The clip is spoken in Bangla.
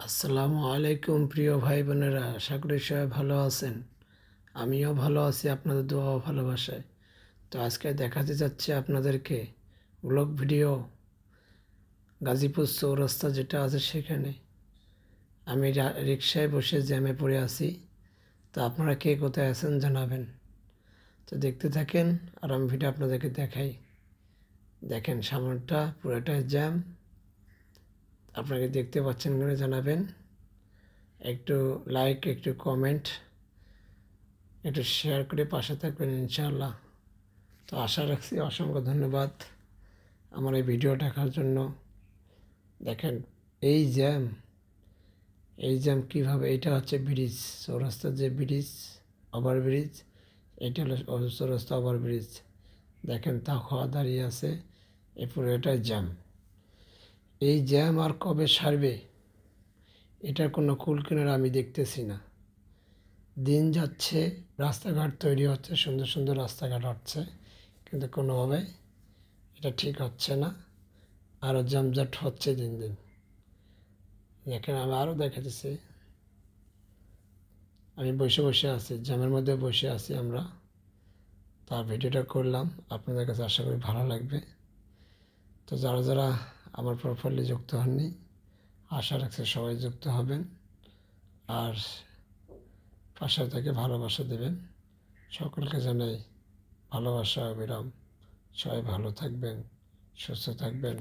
আসসালামু আলাইকুম প্রিয় ভাই বোনেরা, আশা করি সবাই ভালো আছেন। আমিও ভালো আছি আপনাদের দোয়া ও ভালোবাসায়। তো আজকে দেখাতে যাচ্ছি আপনাদেরকে ব্লগ ভিডিও গাজীপুর চৌরাস্তা যেটা আছে সেখানে। আমি রিক্সায় বসে জ্যামে পড়ে আছি। তো আপনারা কে কোথায় আছেন জানাবেন। তো দেখতে থাকেন আর আমি ভিডিও আপনাদেরকে দেখাই। দেখেন সামনেটা পুরোটাই জ্যাম, আপনাকে দেখতে পাচ্ছেন কিনা জানাবেন। একটু লাইক, একটু কমেন্ট, একটু শেয়ার করে পাশে থাকবেন ইনশাআল্লাহ। তো আশা রাখছি, অসংখ্য ধন্যবাদ আমার এই ভিডিও দেখার জন্য। দেখেন এই জ্যাম, কীভাবে, এটা হচ্ছে ব্রিজ, চৌরাস্তার যে ব্রিজ, ওভারব্রিজ, এটা হলো চৌরাস্তা ওভারব্রিজ। দেখেন তা খাওয়া দাঁড়িয়ে আছে, এ পুরো এটাই জ্যাম। এই জ্যাম আর কবে সারবে এটার কোনো কুল কিনারা আমি দেখতেছি না। দিন যাচ্ছে, রাস্তাঘাট তৈরি হচ্ছে, সুন্দর সুন্দর রাস্তাঘাট হচ্ছে, কিন্তু কোনোভাবে এটা ঠিক হচ্ছে না, আরও জামজাট হচ্ছে দিন দিন। দেখেন আমি আরও দেখাতেছি, আমি বসে বসে আছি, জ্যামের মধ্যে বসে আছি আমরা। তার ভিডিওটা করলাম, আপনাদের কাছে আশা করি ভালো লাগবে। তো যারা যারা আমার প্রোফাইলে যুক্ত হননি, আশা রাখছি সবাই যুক্ত হবেন আর পাশে থেকে ভালোবাসা দেবেন। সকলকে জানাই ভালোবাসা অবিরাম। সবাই ভালো থাকবেন, সুস্থ থাকবেন।